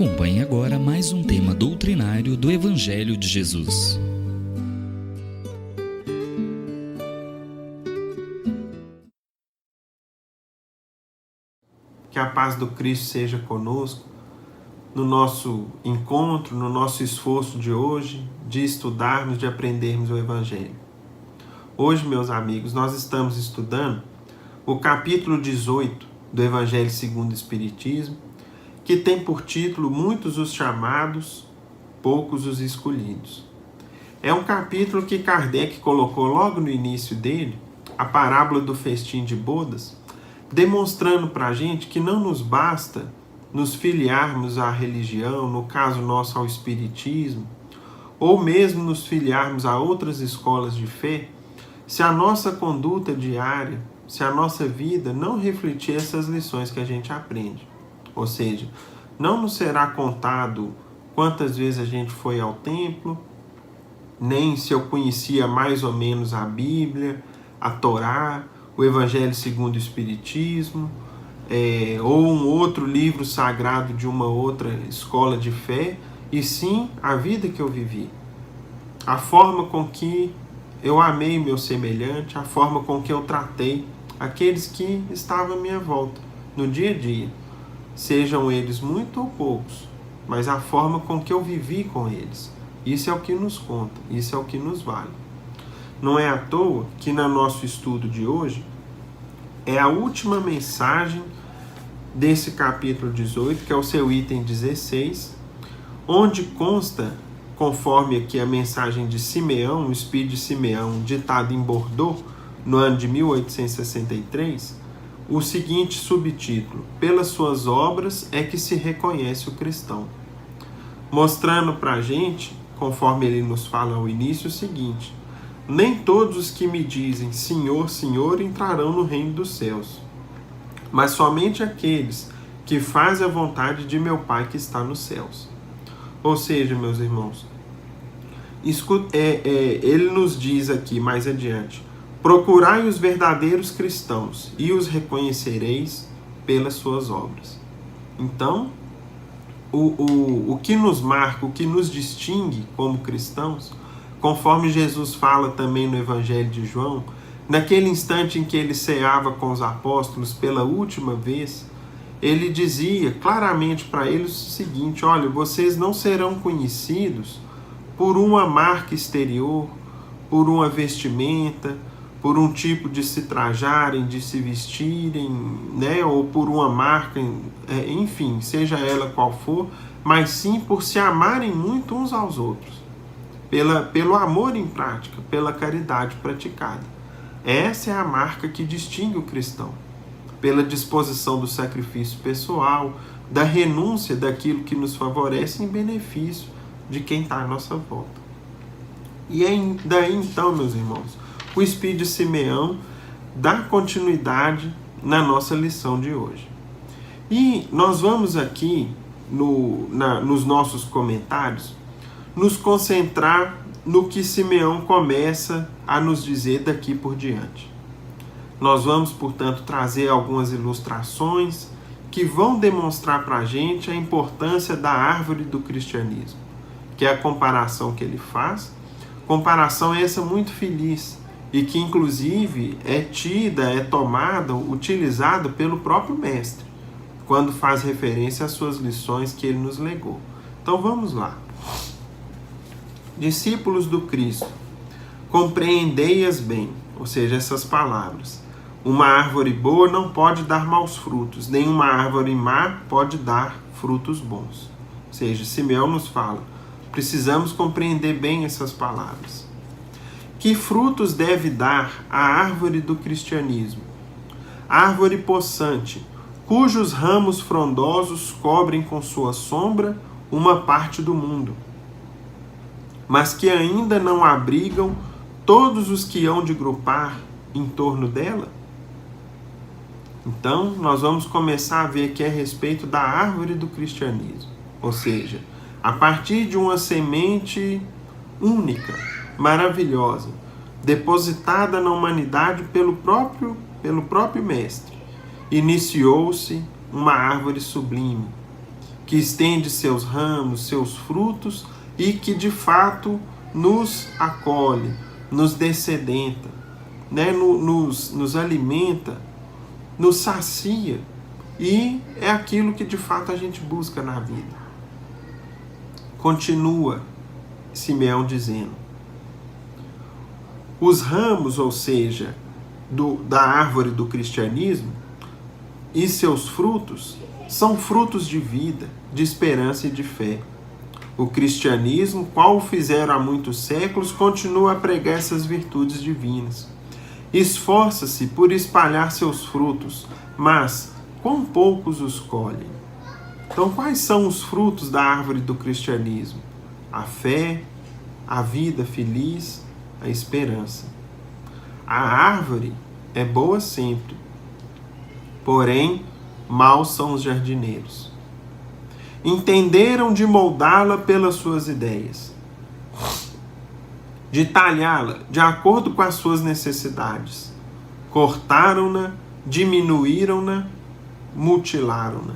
Acompanhe agora mais um tema doutrinário do Evangelho de Jesus. Que a paz do Cristo seja conosco no nosso encontro, no nosso esforço de hoje, de estudarmos, de aprendermos o Evangelho. Hoje, meus amigos, nós estamos estudando o capítulo 18 do Evangelho segundo o Espiritismo, que tem por título Muitos os chamados, poucos os escolhidos. É um capítulo que Kardec colocou logo no início dele, a parábola do festim de bodas, demonstrando para a gente que não nos basta nos filiarmos à religião, no caso nosso ao Espiritismo, ou mesmo nos filiarmos a outras escolas de fé, se a nossa conduta diária, se a nossa vida não refletir essas lições que a gente aprende. Ou seja, não nos será contado quantas vezes a gente foi ao templo, nem se eu conhecia mais ou menos a Bíblia, a Torá, o Evangelho segundo o Espiritismo, ou um outro livro sagrado de uma outra escola de fé, e sim a vida que eu vivi. A forma com que eu amei meu semelhante, a forma com que eu tratei aqueles que estavam à minha volta, no dia a dia. Sejam eles muito ou poucos, mas a forma com que eu vivi com eles. Isso é o que nos conta, isso é o que nos vale. Não é à toa que no nosso estudo de hoje é a última mensagem desse capítulo 18, que é o seu item 16, onde consta, conforme aqui a mensagem de Simeão, o Espírito de Simeão, ditado em Bordeaux, no ano de 1863, o seguinte subtítulo: Pelas suas obras é que se reconhece o cristão. Mostrando para a gente, conforme ele nos fala ao início, o seguinte: nem todos os que me dizem Senhor, Senhor entrarão no reino dos céus, mas somente aqueles que fazem a vontade de meu Pai que está nos céus. Ou seja, meus irmãos, ele nos diz aqui mais adiante: procurai os verdadeiros cristãos e os reconhecereis pelas suas obras. Então, o que nos marca, o que nos distingue como cristãos, conforme Jesus fala também no Evangelho de João, naquele instante em que ele ceava com os apóstolos pela última vez, ele dizia claramente para eles o seguinte: olha, vocês não serão conhecidos por uma marca exterior, por uma vestimenta, por um tipo de se trajarem, de se vestirem, né, ou por uma marca, enfim, seja ela qual for, mas sim por se amarem muito uns aos outros, pelo amor em prática, pela caridade praticada. Essa é a marca que distingue o cristão, pela disposição do sacrifício pessoal, da renúncia daquilo que nos favorece em benefício de quem está à nossa volta. E daí então, meus irmãos, o Espírito de Simeão dá continuidade na nossa lição de hoje. E nós vamos aqui, nos nossos comentários, nos concentrar no que Simeão começa a nos dizer daqui por diante. Nós vamos, portanto, trazer algumas ilustrações que vão demonstrar para a gente a importância da árvore do cristianismo, que é a comparação que ele faz, comparação essa muito feliz, e que inclusive é tomada, utilizada pelo próprio mestre, quando faz referência às suas lições que ele nos legou. Então vamos lá. Discípulos do Cristo, compreendei-as bem, ou seja, essas palavras. Uma árvore boa não pode dar maus frutos, nem uma árvore má pode dar frutos bons. Ou seja, Simeão nos fala, precisamos compreender bem essas palavras. Que frutos deve dar a árvore do cristianismo? Árvore possante, cujos ramos frondosos cobrem com sua sombra uma parte do mundo, mas que ainda não abrigam todos os que hão de grupar em torno dela? Então, nós vamos começar a ver aqui a respeito da árvore do cristianismo, ou seja, a partir de uma semente única, maravilhosa, depositada na humanidade pelo próprio Mestre, iniciou-se uma árvore sublime, que estende seus ramos, seus frutos e que de fato nos acolhe, nos descedenta, né? nos alimenta, nos sacia, e é aquilo que de fato a gente busca na vida. Continua Simeão dizendo: os ramos, ou seja, da árvore do cristianismo, e seus frutos são frutos de vida, de esperança e de fé. O cristianismo, qual o fizeram há muitos séculos, continua a pregar essas virtudes divinas. Esforça-se por espalhar seus frutos, mas quão poucos os colhem. Então, quais são os frutos da árvore do cristianismo? A fé, a vida feliz, a esperança. A árvore é boa sempre, porém, maus são os jardineiros. Entenderam de moldá-la pelas suas ideias, de talhá-la de acordo com as suas necessidades. Cortaram-na, diminuíram-na, mutilaram-na.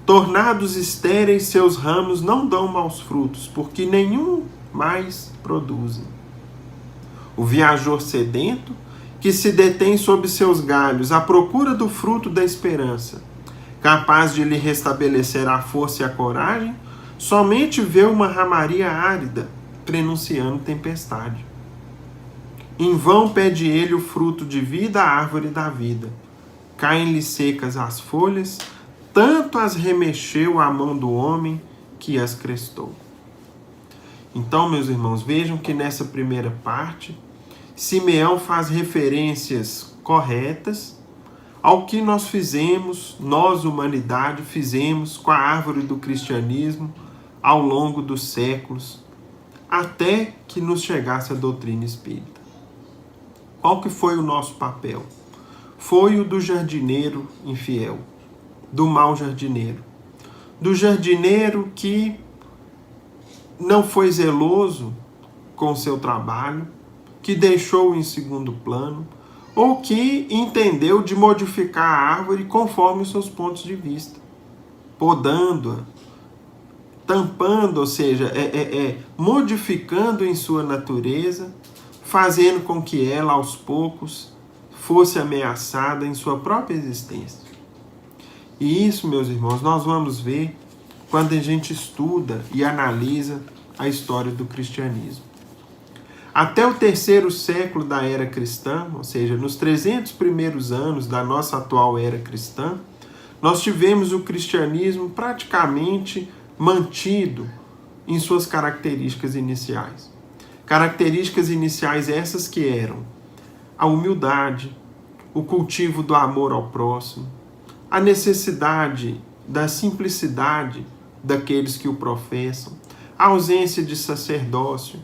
Tornados estéreis, seus ramos não dão maus frutos, porque nenhum mais produzem. O viajor sedento, que se detém sob seus galhos à procura do fruto da esperança, capaz de lhe restabelecer a força e a coragem, somente vê uma ramaria árida prenunciando tempestade. Em vão pede ele o fruto de vida à árvore da vida. Caem-lhe secas as folhas, tanto as remexeu a mão do homem que as crestou. Então, meus irmãos, vejam que nessa primeira parte, Simeão faz referências corretas ao que nós fizemos, nós, humanidade, fizemos com a árvore do cristianismo ao longo dos séculos, até que nos chegasse a doutrina espírita. Qual que foi o nosso papel? Foi o do jardineiro infiel, do mau jardineiro. Do jardineiro que não foi zeloso com o seu trabalho, que deixou em segundo plano, ou que entendeu de modificar a árvore conforme os seus pontos de vista, podando-a, tampando, ou seja, modificando em sua natureza, fazendo com que ela, aos poucos, fosse ameaçada em sua própria existência. E isso, meus irmãos, nós vamos ver quando a gente estuda e analisa a história do cristianismo. Até o 3º século da era cristã, ou seja, nos 300 primeiros anos da nossa atual era cristã, nós tivemos o cristianismo praticamente mantido em suas características iniciais. Características iniciais essas que eram a humildade, o cultivo do amor ao próximo, a necessidade da simplicidade daqueles que o professam, a ausência de sacerdócio.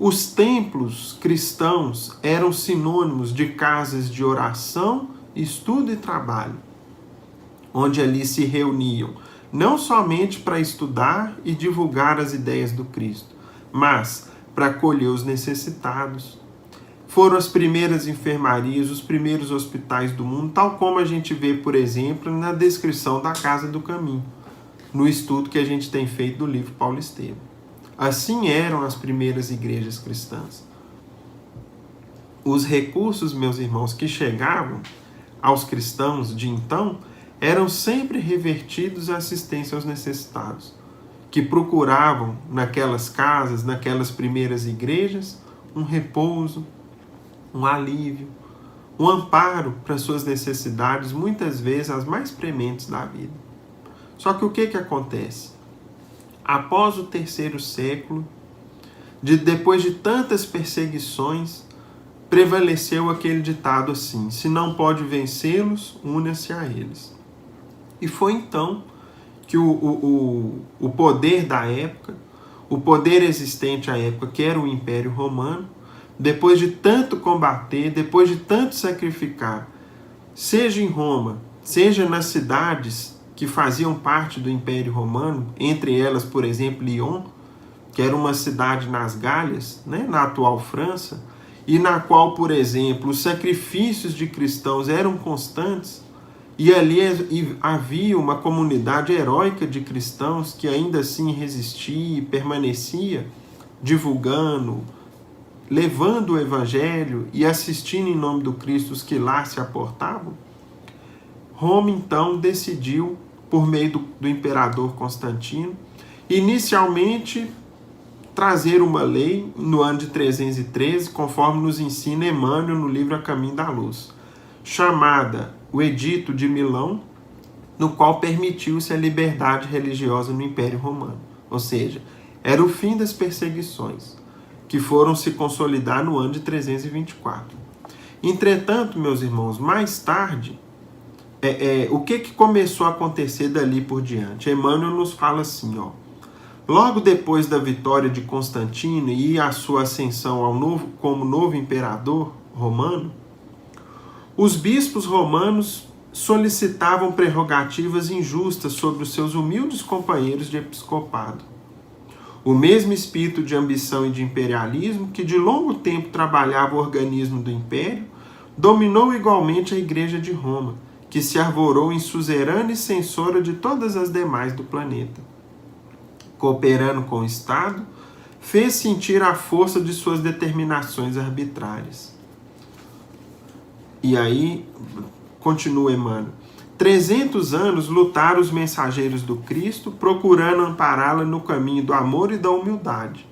Os templos cristãos eram sinônimos de casas de oração, estudo e trabalho, onde ali se reuniam não somente para estudar e divulgar as ideias do Cristo, mas para acolher os necessitados. Foram as primeiras enfermarias, os primeiros hospitais do mundo, tal como a gente vê, por exemplo, na descrição da Casa do Caminho, no estudo que a gente tem feito do livro Paulo Estevam. Assim eram as primeiras igrejas cristãs. Os recursos, meus irmãos, que chegavam aos cristãos de então, eram sempre revertidos à assistência aos necessitados, que procuravam naquelas casas, naquelas primeiras igrejas, um repouso, um alívio, um amparo para suas necessidades, muitas vezes as mais prementes da vida. Só que o que acontece? Após o 3º século, depois de tantas perseguições, prevaleceu aquele ditado assim: se não pode vencê-los, una-se a eles. E foi então que o poder da época, o poder existente à época, que era o Império Romano, depois de tanto combater, depois de tanto sacrificar, seja em Roma, seja nas cidades que faziam parte do Império Romano, entre elas, por exemplo, Lyon, que era uma cidade nas Gálias, né, na atual França, e na qual, por exemplo, os sacrifícios de cristãos eram constantes, e ali havia uma comunidade heróica de cristãos que ainda assim resistia e permanecia divulgando, levando o evangelho e assistindo em nome do Cristo os que lá se aportavam, Roma então decidiu, por meio do imperador Constantino, inicialmente trazer uma lei no ano de 313, conforme nos ensina Emmanuel no livro A Caminho da Luz, chamada o Edito de Milão, no qual permitiu-se a liberdade religiosa no Império Romano. Ou seja, era o fim das perseguições, que foram se consolidar no ano de 324. Entretanto, meus irmãos, mais tarde, o que começou a acontecer dali por diante? Emmanuel nos fala assim, logo depois da vitória de Constantino e a sua ascensão como novo imperador romano, os bispos romanos solicitavam prerrogativas injustas sobre os seus humildes companheiros de episcopado. O mesmo espírito de ambição e de imperialismo que de longo tempo trabalhava o organismo do império, dominou igualmente a Igreja de Roma, que se arvorou em suzerana e censora de todas as demais do planeta. Cooperando com o Estado, fez sentir a força de suas determinações arbitrárias. E aí, continua Emmanuel, 300 anos lutaram os mensageiros do Cristo, procurando ampará-la no caminho do amor e da humildade,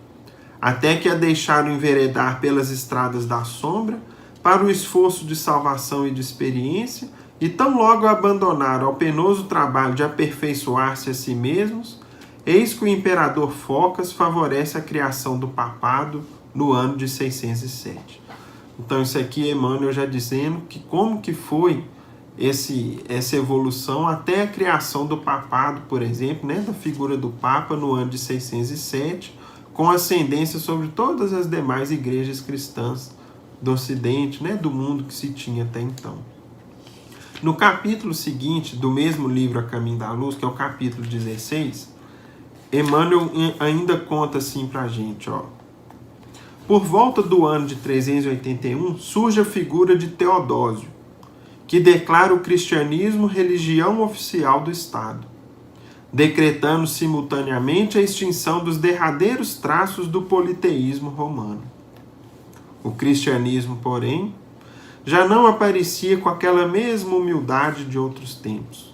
até que a deixaram enveredar pelas estradas da sombra para o esforço de salvação e de experiência, e tão logo a abandonaram ao penoso trabalho de aperfeiçoar-se a si mesmos, eis que o imperador Focas favorece a criação do papado no ano de 607. Então isso aqui Emmanuel já dizendo que como que foi essa evolução até a criação do papado, por exemplo, da figura do Papa no ano de 607, com ascendência sobre todas as demais igrejas cristãs do Ocidente, do mundo que se tinha até então. No capítulo seguinte do mesmo livro A Caminho da Luz, que é o capítulo 16, Emmanuel ainda conta assim pra gente, Por volta do ano de 381, surge a figura de Teodósio, que declara o cristianismo religião oficial do Estado, decretando simultaneamente a extinção dos derradeiros traços do politeísmo romano. O cristianismo, porém, já não aparecia com aquela mesma humildade de outros tempos.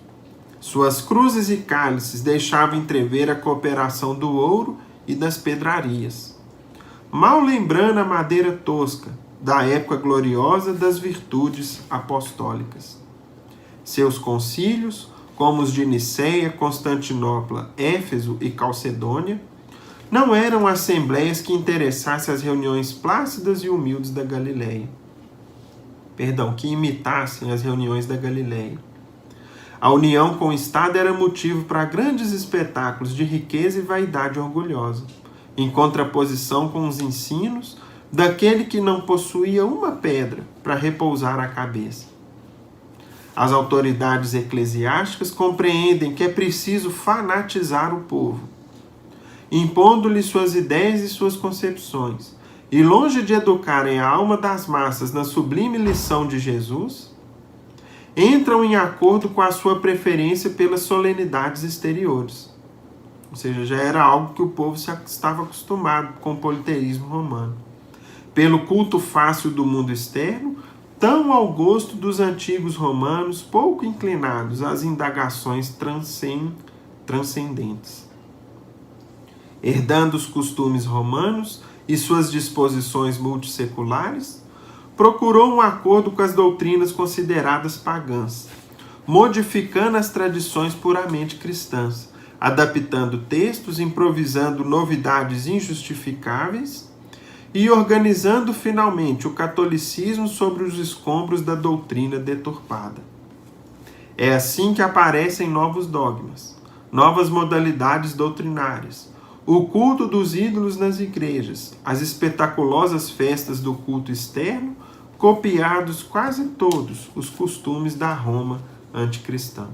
Suas cruzes e cálices deixavam entrever a cooperação do ouro e das pedrarias, mal lembrando a madeira tosca da época gloriosa das virtudes apostólicas. Seus concílios, como os de Niceia, Constantinopla, Éfeso e Calcedônia, não eram assembleias que interessassem as reuniões plácidas e humildes da Galileia. Que imitassem as reuniões da Galileia. A união com o Estado era motivo para grandes espetáculos de riqueza e vaidade orgulhosa, em contraposição com os ensinos daquele que não possuía uma pedra para repousar a cabeça. As autoridades eclesiásticas compreendem que é preciso fanatizar o povo, impondo-lhe suas ideias e suas concepções, e longe de educarem a alma das massas na sublime lição de Jesus, entram em acordo com a sua preferência pelas solenidades exteriores. Ou seja, já era algo que o povo estava acostumado com o politeísmo romano. Pelo culto fácil do mundo externo, tão ao gosto dos antigos romanos, pouco inclinados às indagações transcendentes. Herdando os costumes romanos e suas disposições multisseculares, procurou um acordo com as doutrinas consideradas pagãs, modificando as tradições puramente cristãs, adaptando textos, improvisando novidades injustificáveis e organizando finalmente o catolicismo sobre os escombros da doutrina deturpada. É assim que aparecem novos dogmas, novas modalidades doutrinárias, o culto dos ídolos nas igrejas, as espetaculosas festas do culto externo, copiados quase todos os costumes da Roma anticristã.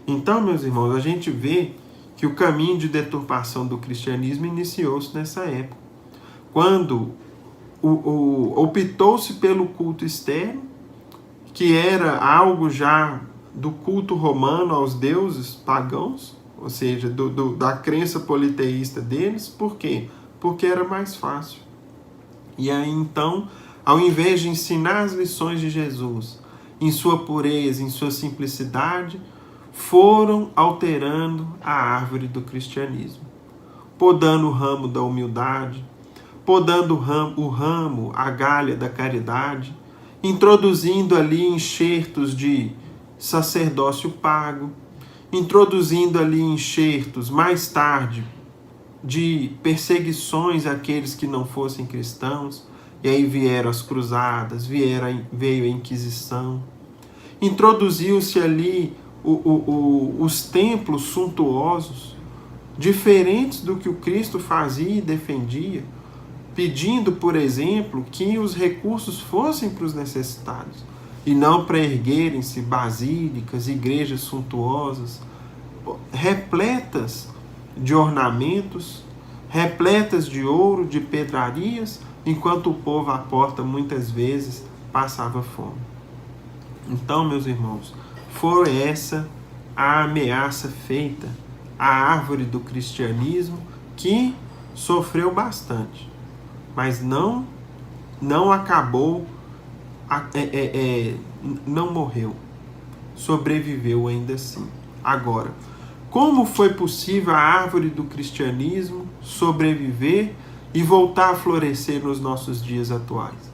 Então, meus irmãos, a gente vê que o caminho de deturpação do cristianismo iniciou-se nessa época, quando optou-se pelo culto externo, que era algo já do culto romano aos deuses pagãos, ou seja, da crença politeísta deles. Por quê? Porque era mais fácil. E aí então, ao invés de ensinar as lições de Jesus em sua pureza, em sua simplicidade, foram alterando a árvore do cristianismo, podando o ramo da humildade, podando o ramo, a galha da caridade, introduzindo ali enxertos de sacerdócio pago, introduzindo ali enxertos, mais tarde, de perseguições àqueles que não fossem cristãos, e aí vieram as cruzadas, veio a Inquisição. Introduziu-se ali os templos suntuosos, diferentes do que o Cristo fazia e defendia, pedindo, por exemplo, que os recursos fossem para os necessitados, e não para erguerem-se basílicas, igrejas suntuosas, repletas de ornamentos, repletas de ouro, de pedrarias, enquanto o povo à porta muitas vezes passava fome. Então, meus irmãos, foi essa a ameaça feita à árvore do cristianismo, que sofreu bastante, mas não acabou, não morreu, sobreviveu ainda assim. Agora, como foi possível a árvore do cristianismo sobreviver e voltar a florescer nos nossos dias atuais?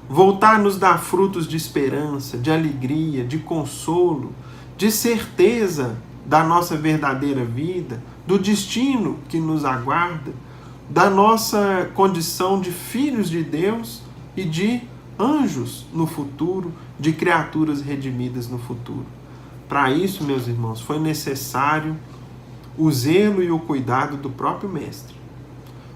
Voltar a nos dar frutos de esperança, de alegria, de consolo, de certeza da nossa verdadeira vida, do destino que nos aguarda, da nossa condição de filhos de Deus e de anjos no futuro, de criaturas redimidas no futuro. Para isso, meus irmãos, foi necessário o zelo e o cuidado do próprio Mestre,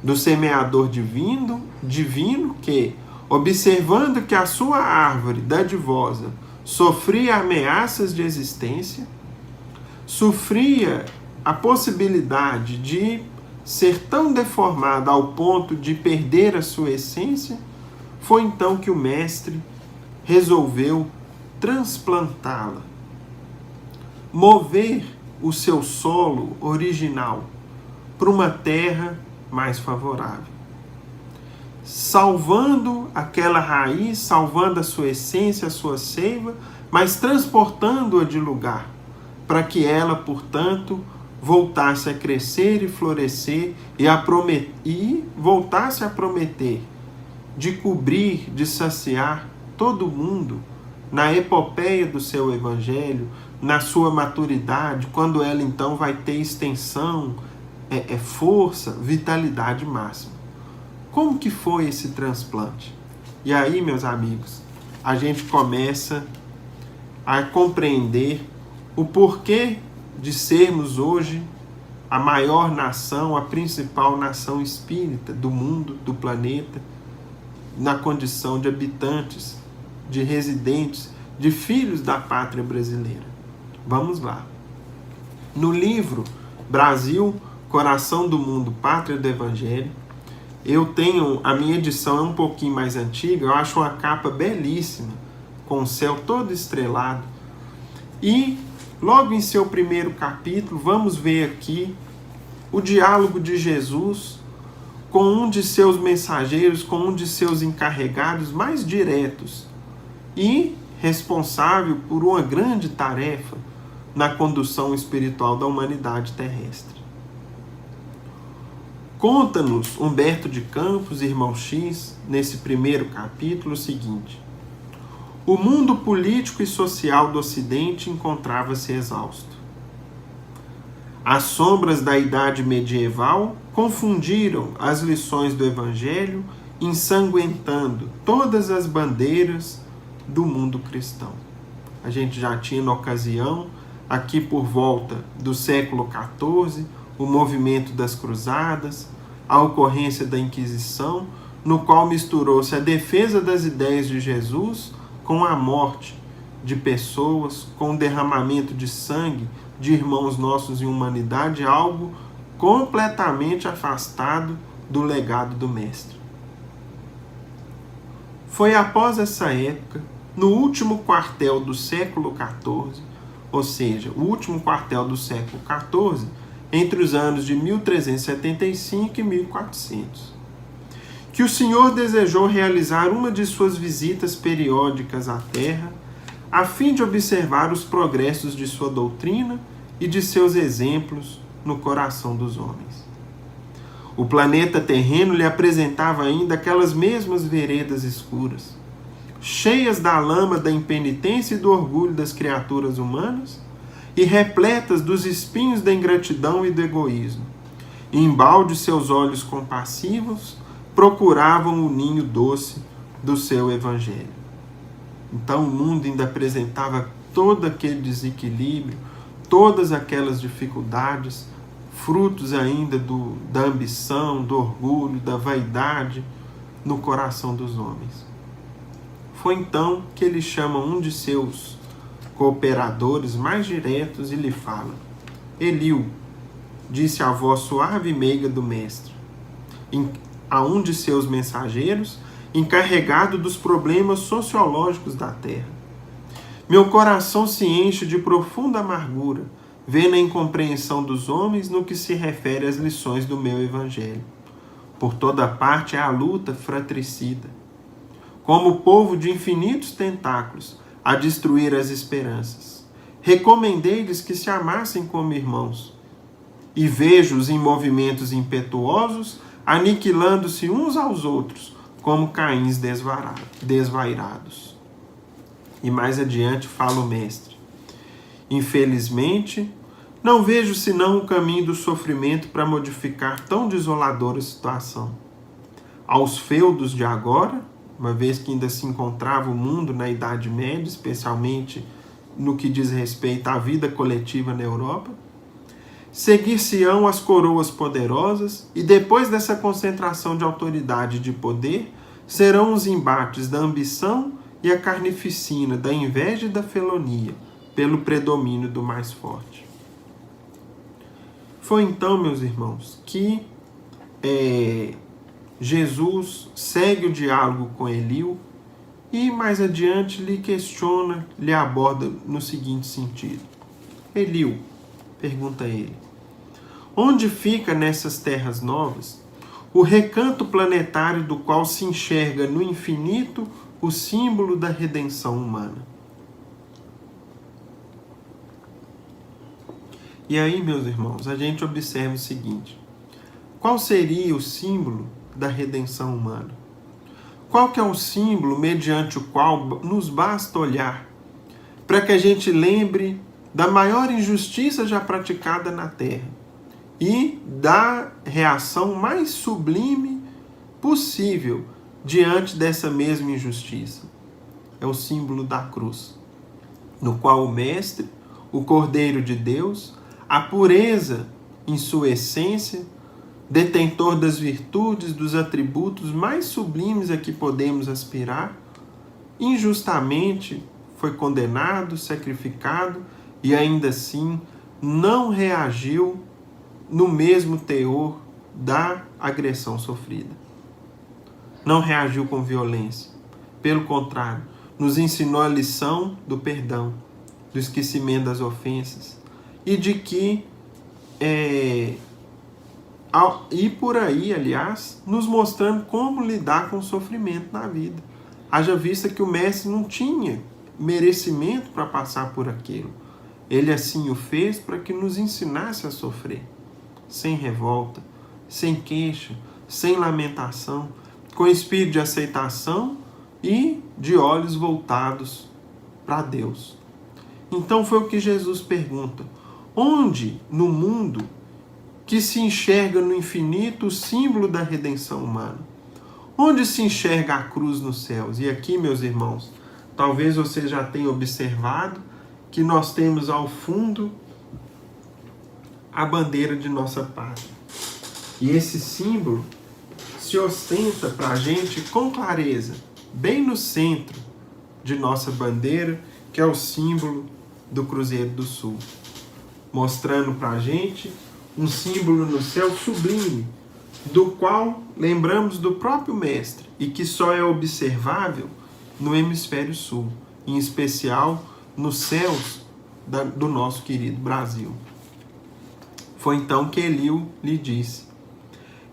do semeador divino que, observando que a sua árvore dadivosa sofria ameaças de existência, sofria a possibilidade de ser tão deformada ao ponto de perder a sua essência, foi então que o Mestre resolveu transplantá-la, mover o seu solo original para uma terra mais favorável, salvando aquela raiz, salvando a sua essência, a sua seiva, mas transportando-a de lugar, para que ela, portanto, voltasse a crescer e florescer e voltasse a prometer de cobrir, de saciar todo mundo na epopeia do seu evangelho, na sua maturidade, quando ela então vai ter extensão, força, vitalidade máxima. Como que foi esse transplante? E aí, meus amigos, a gente começa a compreender o porquê de sermos hoje a maior nação, a principal nação espírita do mundo, do planeta, na condição de habitantes, de residentes, de filhos da pátria brasileira. Vamos lá. No livro Brasil, Coração do Mundo, Pátria do Evangelho, eu tenho, a minha edição é um pouquinho mais antiga, eu acho uma capa belíssima, com o céu todo estrelado. E logo em seu primeiro capítulo, vamos ver aqui o diálogo de Jesus com um de seus mensageiros, com um de seus encarregados mais diretos e responsável por uma grande tarefa na condução espiritual da humanidade terrestre. Conta-nos Humberto de Campos, irmão X, nesse primeiro capítulo, o seguinte: o mundo político e social do Ocidente encontrava-se exausto. As sombras da idade medieval confundiram as lições do Evangelho, ensanguentando todas as bandeiras do mundo cristão. A gente já tinha na ocasião, aqui por volta do século XIV, o movimento das cruzadas, a ocorrência da Inquisição, no qual misturou-se a defesa das ideias de Jesus com a morte de pessoas, com o derramamento de sangue de irmãos nossos em humanidade, algo completamente afastado do legado do Mestre. Foi após essa época, no último quartel do século XIV, ou seja, o último quartel do século XIV, entre os anos de 1375 e 1400. Que o Senhor desejou realizar uma de suas visitas periódicas à Terra, a fim de observar os progressos de sua doutrina e de seus exemplos no coração dos homens. O planeta terreno lhe apresentava ainda aquelas mesmas veredas escuras, cheias da lama da impenitência e do orgulho das criaturas humanas, e repletas dos espinhos da ingratidão e do egoísmo. E embalde seus olhos compassivos procuravam o ninho doce do seu evangelho. Então o mundo ainda apresentava todo aquele desequilíbrio, todas aquelas dificuldades, frutos ainda da ambição, do orgulho, da vaidade no coração dos homens. Foi então que ele chama um de seus cooperadores mais diretos e lhe fala: Eliú, disse a voz suave e meiga do mestre, a um de seus mensageiros, encarregado dos problemas sociológicos da terra. Meu coração se enche de profunda amargura, vendo a incompreensão dos homens no que se refere às lições do meu evangelho. Por toda parte é a luta fratricida, como povo de infinitos tentáculos, a destruir as esperanças. Recomendei-lhes que se amassem como irmãos, e vejo-os em movimentos impetuosos, aniquilando-se uns aos outros, como Caíns desvairados. E mais adiante fala o mestre: infelizmente, não vejo senão o caminho do sofrimento para modificar tão desoladora situação. Aos feudos de agora, uma vez que ainda se encontrava o mundo na Idade Média, especialmente no que diz respeito à vida coletiva na Europa, seguir-se-ão as coroas poderosas, e depois dessa concentração de autoridade e de poder, serão os embates da ambição e a carnificina, da inveja e da felonia, pelo predomínio do mais forte. Foi então, meus irmãos, que Jesus segue o diálogo com Eliú e mais adiante lhe questiona, lhe aborda no seguinte sentido: Eliú, pergunta ele, onde fica nessas terras novas o recanto planetário do qual se enxerga no infinito o símbolo da redenção humana? E aí, meus irmãos, a gente observa o seguinte: qual seria o símbolo da redenção humana? Qual que é o símbolo mediante o qual nos basta olhar para que a gente lembre da maior injustiça já praticada na Terra e da reação mais sublime possível diante dessa mesma injustiça? É o símbolo da cruz, no qual o Mestre, o Cordeiro de Deus, a pureza em sua essência, detentor das virtudes, dos atributos mais sublimes a que podemos aspirar, injustamente foi condenado, sacrificado e ainda assim não reagiu no mesmo teor da agressão sofrida. Não reagiu com violência. Pelo contrário, nos ensinou a lição do perdão, do esquecimento das ofensas e de que e por aí, aliás, nos mostrando como lidar com o sofrimento na vida. Haja vista que o mestre não tinha merecimento para passar por aquilo. Ele assim o fez para que nos ensinasse a sofrer, sem revolta, sem queixa, sem lamentação, com espírito de aceitação e de olhos voltados para Deus. Então foi o que Jesus pergunta: onde no mundo que se enxerga no infinito o símbolo da redenção humana? Onde se enxerga a cruz nos céus? E aqui, meus irmãos, talvez você já tenha observado que nós temos ao fundo a bandeira de nossa pátria. E esse símbolo se ostenta para a gente com clareza, bem no centro de nossa bandeira, que é o símbolo do Cruzeiro do Sul, mostrando para a gente um símbolo no céu sublime, do qual lembramos do próprio Mestre e que só é observável no hemisfério sul, em especial nos céus do nosso querido Brasil. Foi então que Eliú lhe disse: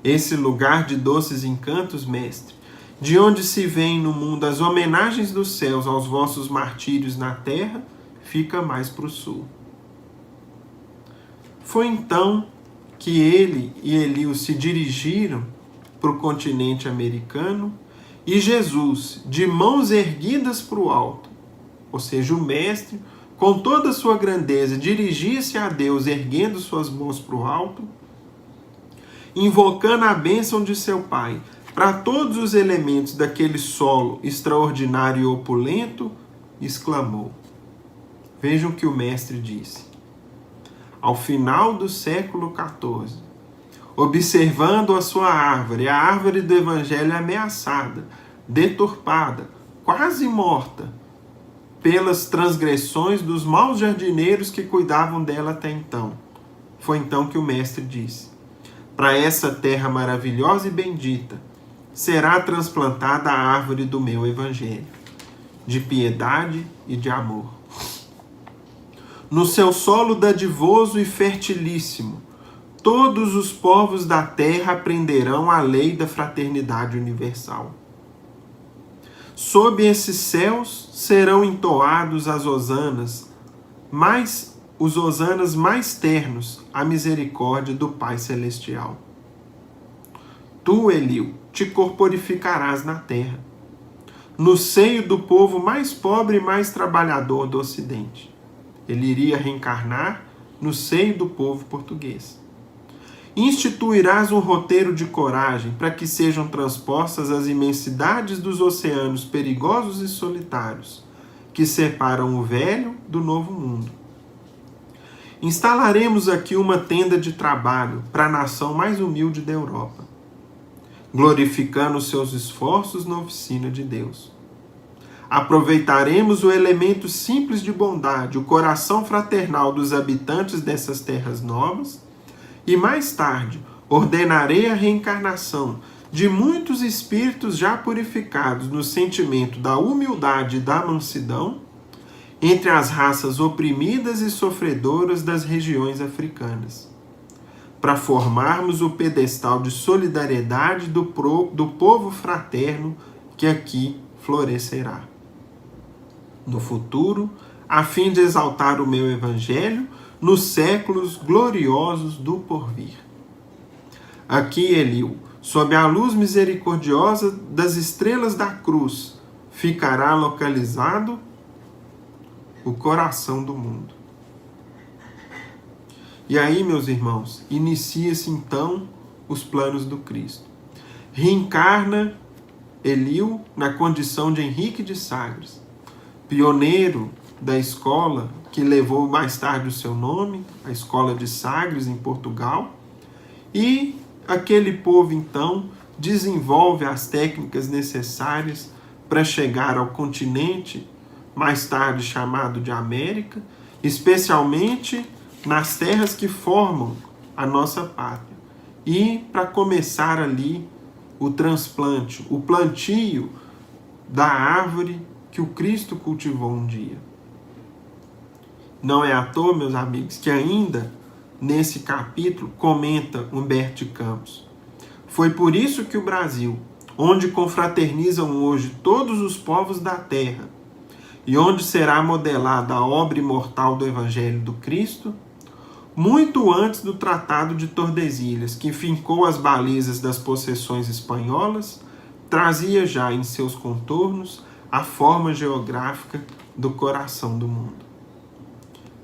esse lugar de doces encantos, mestre, de onde se vêm no mundo as homenagens dos céus aos vossos martírios na terra, fica mais para o sul. Foi então que ele e Eliú se dirigiram para o continente americano e Jesus, de mãos erguidas para o alto, ou seja, o mestre, com toda a sua grandeza, dirigia-se a Deus erguendo suas mãos para o alto, invocando a bênção de seu Pai para todos os elementos daquele solo extraordinário e opulento, exclamou. Vejam o que o mestre disse. Ao final do século XIV, observando a sua árvore, a árvore do Evangelho ameaçada, deturpada, quase morta, pelas transgressões dos maus jardineiros que cuidavam dela até então. Foi então que o mestre disse: para essa terra maravilhosa e bendita será transplantada a árvore do meu Evangelho, de piedade e de amor. No seu solo dadivoso e fertilíssimo, todos os povos da terra aprenderão a lei da fraternidade universal. Sob esses céus serão entoados os hosanas mais ternos à misericórdia do Pai Celestial. Tu, Eliú, te corporificarás na terra, no seio do povo mais pobre e mais trabalhador do Ocidente. Ele iria reencarnar no seio do povo português. Instituirás um roteiro de coragem para que sejam transpostas as imensidades dos oceanos perigosos e solitários que separam o velho do novo mundo. Instalaremos aqui uma tenda de trabalho para a nação mais humilde da Europa, glorificando os seus esforços na oficina de Deus. Aproveitaremos o elemento simples de bondade, o coração fraternal dos habitantes dessas terras novas, e mais tarde ordenarei a reencarnação de muitos espíritos já purificados no sentimento da humildade e da mansidão entre as raças oprimidas e sofredoras das regiões africanas, para formarmos o pedestal de solidariedade do povo fraterno que aqui florescerá. No futuro, a fim de exaltar o meu Evangelho nos séculos gloriosos do porvir. Aqui, Eliú, sob a luz misericordiosa das estrelas da cruz, ficará localizado o coração do mundo. E aí, meus irmãos, inicia-se então os planos do Cristo. Reencarna Eliú na condição de Henrique de Sagres, pioneiro da escola que levou mais tarde o seu nome, a Escola de Sagres, em Portugal, e aquele povo, então, desenvolve as técnicas necessárias para chegar ao continente, mais tarde chamado de América, especialmente nas terras que formam a nossa pátria, e para começar ali o transplante, o plantio da árvore que o Cristo cultivou um dia. Não é à toa, meus amigos, que ainda nesse capítulo comenta Humberto de Campos. Foi por isso que o Brasil, onde confraternizam hoje todos os povos da terra, e onde será modelada a obra imortal do Evangelho do Cristo, muito antes do Tratado de Tordesilhas, que fincou as balizas das possessões espanholas, trazia já em seus contornos a forma geográfica do coração do mundo.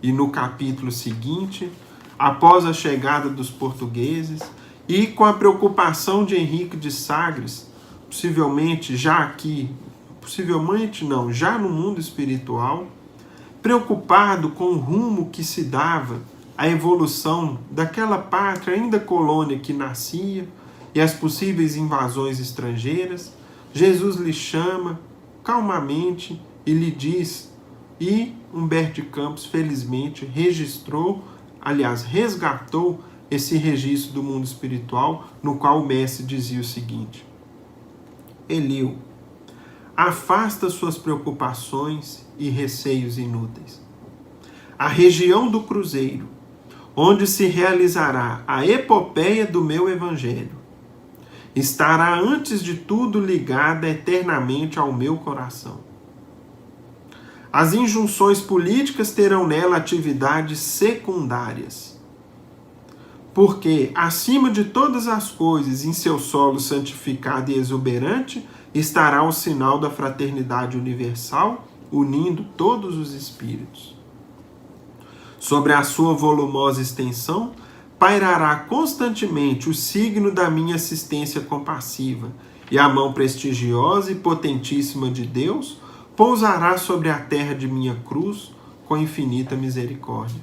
E no capítulo seguinte, após a chegada dos portugueses e com a preocupação de Henrique de Sagres, já no mundo espiritual, preocupado com o rumo que se dava a evolução daquela pátria ainda colônia que nascia e as possíveis invasões estrangeiras, Jesus lhe chama calmamente e lhe diz, e Humberto de Campos felizmente resgatou esse registro do mundo espiritual, no qual o mestre dizia o seguinte: Eliú, afasta suas preocupações e receios inúteis. a região do Cruzeiro, onde se realizará a epopeia do meu Evangelho. Estará antes de tudo ligada eternamente ao meu coração. As injunções políticas terão nela atividades secundárias, porque, acima de todas as coisas, em seu solo santificado e exuberante, estará o sinal da fraternidade universal, unindo todos os espíritos. Sobre a sua volumosa extensão, pairará constantemente o signo da minha assistência compassiva, e a mão prestigiosa e potentíssima de Deus pousará sobre a terra de minha cruz com infinita misericórdia.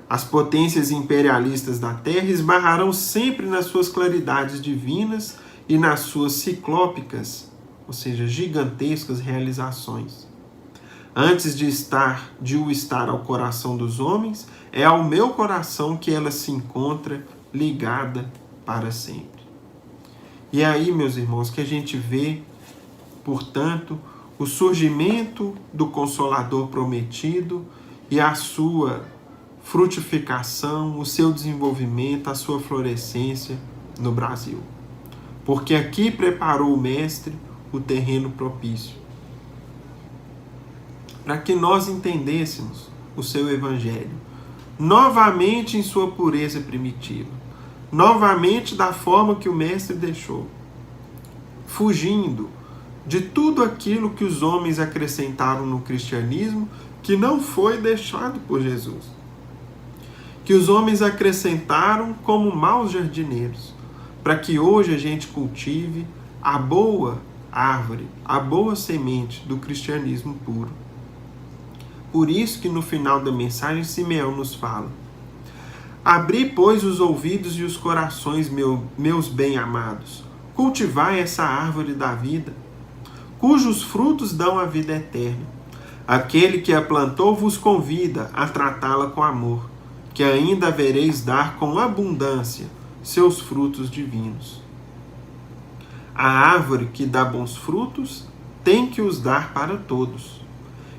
As potências imperialistas da terra esbarrarão sempre nas suas claridades divinas e nas suas ciclópicas, ou seja, gigantescas realizações. Antes de o estar ao coração dos homens, é ao meu coração que ela se encontra ligada para sempre. E é aí, meus irmãos, que a gente vê, portanto, o surgimento do Consolador prometido e a sua frutificação, o seu desenvolvimento, a sua florescência no Brasil. Porque aqui preparou o Mestre o terreno propício, para que nós entendêssemos o seu Evangelho, novamente em sua pureza primitiva, novamente da forma que o Mestre deixou, fugindo de tudo aquilo que os homens acrescentaram no cristianismo, que não foi deixado por Jesus, que os homens acrescentaram como maus jardineiros, para que hoje a gente cultive a boa árvore, a boa semente do cristianismo puro. Por isso que no final da mensagem Simeão nos fala: abri, pois, os ouvidos e os corações, meus bem-amados, cultivai essa árvore da vida, cujos frutos dão a vida eterna. Aquele que a plantou vos convida a tratá-la com amor, que ainda havereis dar com abundância seus frutos divinos. A árvore que dá bons frutos tem que os dar para todos.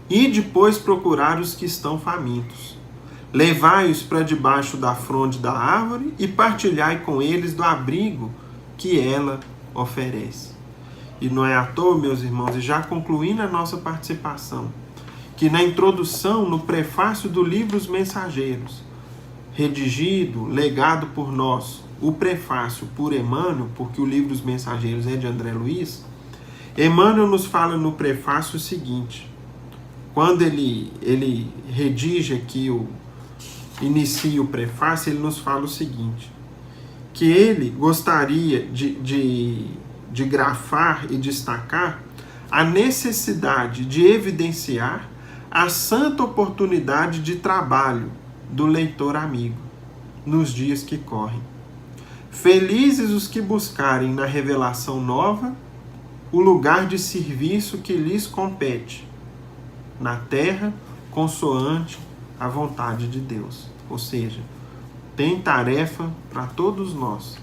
E depois procurar os que estão famintos. Levai-os para debaixo da fronde da árvore e partilhai com eles do abrigo que ela oferece. E não é à toa, meus irmãos, e já concluindo a nossa participação, que na introdução, no prefácio do livro Os Mensageiros, redigido, legado por nós, o prefácio por Emmanuel, porque o livro Os Mensageiros é de André Luiz, Emmanuel nos fala no prefácio o seguinte: quando ele redige aqui, inicia o prefácio, ele nos fala o seguinte, que ele gostaria de grafar e destacar a necessidade de evidenciar a santa oportunidade de trabalho do leitor amigo nos dias que correm. Felizes os que buscarem na revelação nova o lugar de serviço que lhes compete na terra, consoante a vontade de Deus. Ou seja, tem tarefa para todos nós.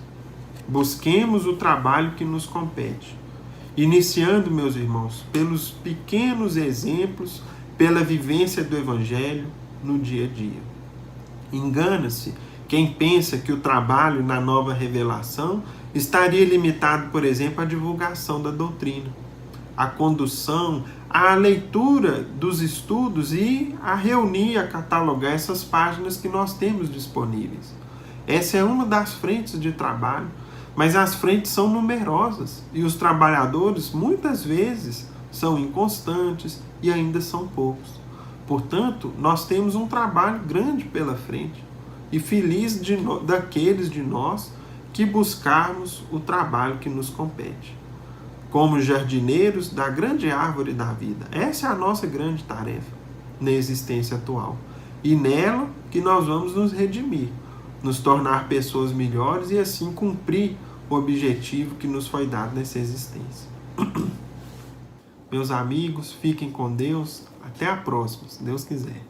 Busquemos o trabalho que nos compete. Iniciando, meus irmãos, pelos pequenos exemplos, pela vivência do Evangelho no dia a dia. Engana-se quem pensa que o trabalho na nova revelação estaria limitado, por exemplo, à divulgação da doutrina, à condução, à leitura dos estudos e a reunir, a catalogar essas páginas que nós temos disponíveis. Essa é uma das frentes de trabalho, mas as frentes são numerosas e os trabalhadores muitas vezes são inconstantes e ainda são poucos. Portanto, nós temos um trabalho grande pela frente e feliz daqueles de nós que buscarmos o trabalho que nos compete, como jardineiros da grande árvore da vida. Essa é a nossa grande tarefa na existência atual. E nela que nós vamos nos redimir, nos tornar pessoas melhores e assim cumprir o objetivo que nos foi dado nessa existência. Meus amigos, fiquem com Deus. Até a próxima, se Deus quiser.